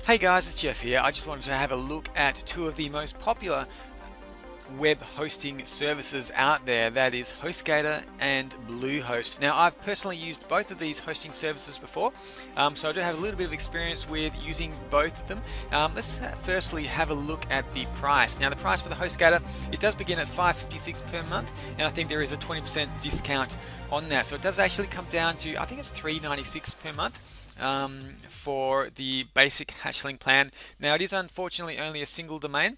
Hey guys, it's Jeff here. I just wanted to have a look at two of the most popular web hosting services out there, that is HostGator and Bluehost. Now, I've personally used both of these hosting services before, so I do have a little bit of experience with using both of them. Let's firstly have a look at the price. Now, the price for the HostGator, it does begin at $5.56 per month, and I think there is a 20% discount on that, so it does actually come down to, I think it's $3.96 per month. For the basic hashlink plan. Now, it is unfortunately only a single domain,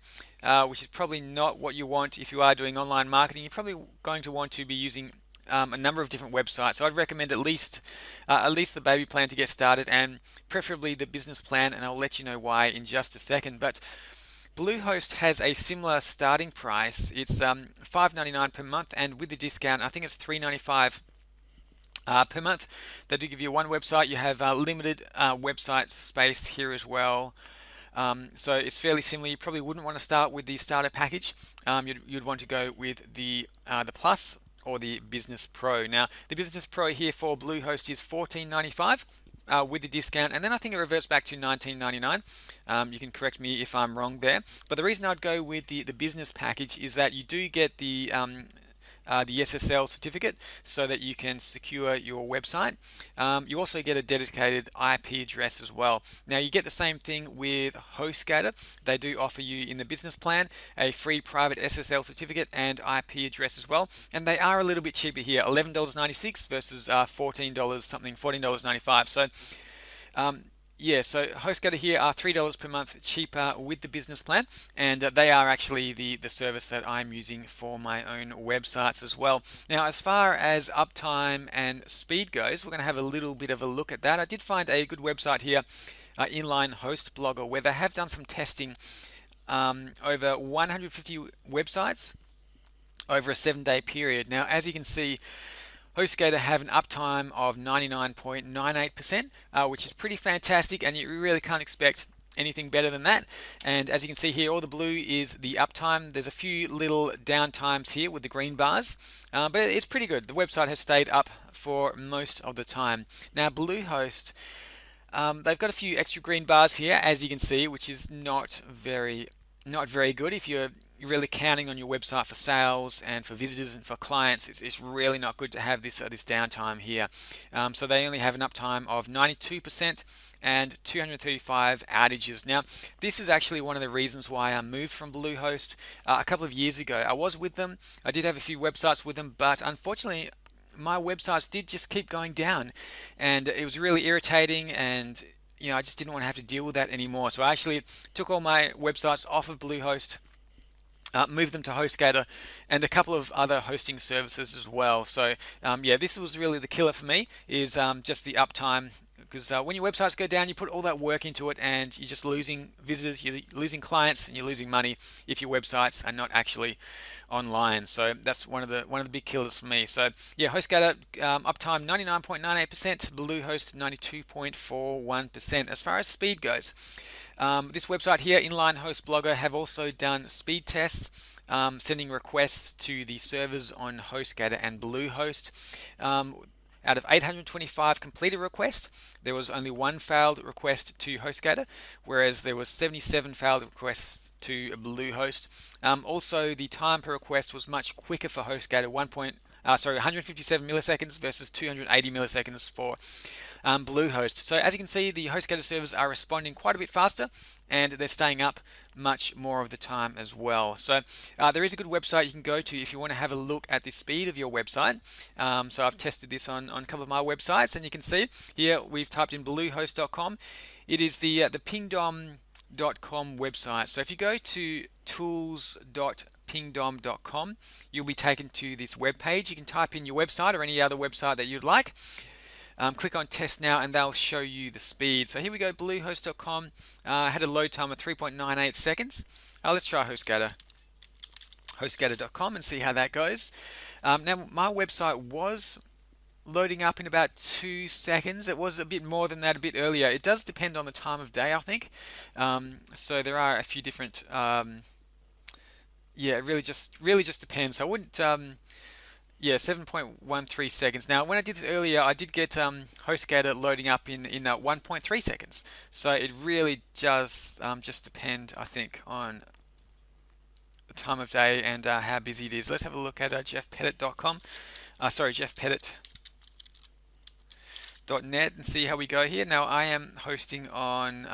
which is probably not what you want if you are doing online marketing. You're probably going to want to be using a number of different websites. So I'd recommend at least the baby plan to get started, and preferably the business plan, and I'll let you know why in just a second. But Bluehost has a similar starting price. It's $5.99 per month, and with the discount, I think it's $3.95 per month. They do give you one website. You have limited website space here as well. So it's fairly similar. You probably wouldn't want to start with the starter package. You'd want to go with the Plus or the Business Pro. Now, the Business Pro here for Bluehost is $14.95 with the discount, and then I think it reverts back to $19.99. You can correct me if I'm wrong there. But the reason I'd go with the business package is that you do get the SSL certificate so that you can secure your website. You also get a dedicated IP address as well. Now, you get the same thing with HostGator. They do offer you in the business plan a free private SSL certificate and IP address as well, and they are a little bit cheaper here, $11.96 versus $14 something, $14.95. So yeah, so HostGator here are $3 per month cheaper with the business plan, and they are actually the service that I'm using for my own websites as well. Now, as far as uptime and speed goes, we're going to have a little bit of a look at that. I did find a good website here, Inline Host Blogger, where they have done some testing over 150 websites over a 7-day period. Now, as you can see, HostGator have an uptime of 99.98%, which is pretty fantastic, and you really can't expect anything better than that. And as you can see here, all the blue is the uptime. There's a few little downtimes here with the green bars, but it's pretty good. The website has stayed up for most of the time. Now, Bluehost, they've got a few extra green bars here, as you can see, which is not very good. If you're really counting on your website for sales and for visitors and for clients, it's really not good to have this downtime here. So they only have an uptime of 92% and 235 outages. Now, this is actually one of the reasons why I moved from Bluehost a couple of years ago. I was with them. I did have a few websites with them, but unfortunately, my websites did just keep going down, and it was really irritating, and I just didn't want to have to deal with that anymore. So I actually took all my websites off of Bluehost, moved them to HostGator and a couple of other hosting services as well. So yeah, this was really the killer for me, is just the uptime, because when your websites go down, you put all that work into it, and you're just losing visitors, you're losing clients, and you're losing money if your websites are not actually online. So that's one of the big killers for me. So yeah, HostGator uptime 99.98%, Bluehost 92.41%. As far as speed goes, this website here, Inline Host Blogger, have also done speed tests, sending requests to the servers on HostGator and Bluehost. Out of 825 completed requests, there was only one failed request to HostGator, whereas there was 77 failed requests to Bluehost. Also, the time per request was much quicker for HostGator, 157 milliseconds versus 280 milliseconds for Bluehost. So as you can see, the HostGator servers are responding quite a bit faster, and they're staying up much more of the time as well. So there is a good website you can go to if you want to have a look at the speed of your website. So I've tested this on a couple of my websites, and you can see here we've typed in bluehost.com. It is the pingdom.com website. So if you go to tools.pingdom.com, you'll be taken to this web page. You can type in your website or any other website that you'd like. Click on test now, and they'll show you the speed. So here we go, bluehost.com had a load time of 3.98 seconds. Let's try HostGator, hostgator.com, and see how that goes. Now, my website was loading up in about 2 seconds. It was a bit more than that a bit earlier. It does depend on the time of day, I think. So there are a few different yeah, it really just depends. I wouldn't Yeah, 7.13 seconds. Now, when I did this earlier, I did get HostGator loading up in 1.3 seconds. So it really does just depend, I think, on the time of day and how busy it is. Let's have a look at jeffpettit.com. Sorry, jeffpettit.net and see how we go here. Now, I am hosting on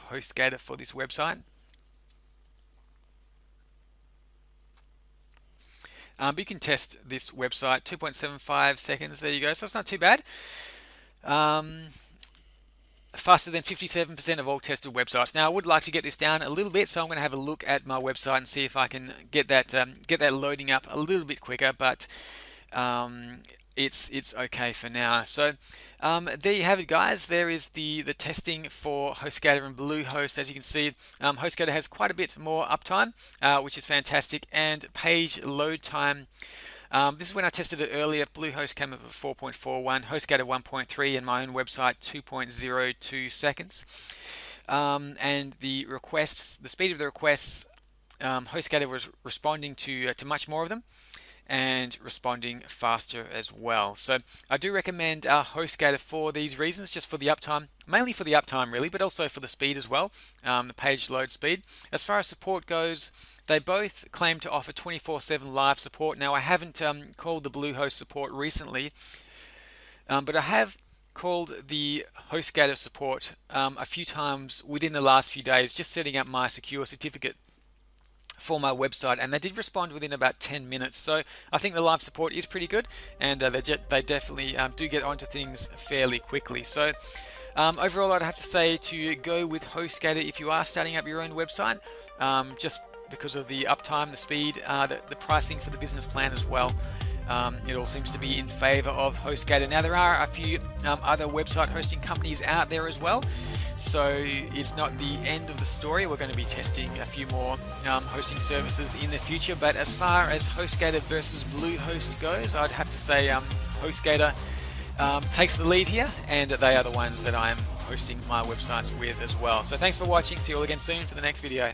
HostGator for this website. But you can test this website, 2.75 seconds. There you go. So it's not too bad. Faster than 57% of all tested websites. Now, I would like to get this down a little bit, so I'm going to have a look at my website and see if I can get that loading up a little bit quicker. But it's okay for now. So there you have it, guys. There is the testing for HostGator and Bluehost. As you can see, HostGator has quite a bit more uptime, which is fantastic, and page load time. This is when I tested it earlier. Bluehost came up at 4.41, HostGator 1.3, and my own website 2.02 seconds. And the requests, the speed of the requests, HostGator was responding to much more of them and responding faster as well. So I do recommend HostGator for these reasons, just for the uptime, mainly for the uptime really, but also for the speed as well, the page load speed. As far as support goes, they both claim to offer 24/7 live support. Now, I haven't called the Bluehost support recently, but I have called the HostGator support a few times within the last few days, just setting up my secure certificate for my website, and they did respond within about 10 minutes. So I think the live support is pretty good, and they definitely do get onto things fairly quickly. So overall, I'd have to say to go with HostGator if you are starting up your own website, just because of the uptime, the speed, the pricing for the business plan as well. It all seems to be in favor of HostGator. Now, there are a few other website hosting companies out there as well, so it's not the end of the story. We're going to be testing a few more hosting services in the future, but as far as HostGator versus Bluehost goes, I'd have to say HostGator takes the lead here, and they are the ones that I'm hosting my websites with as well. So thanks for watching. See you all again soon for the next video.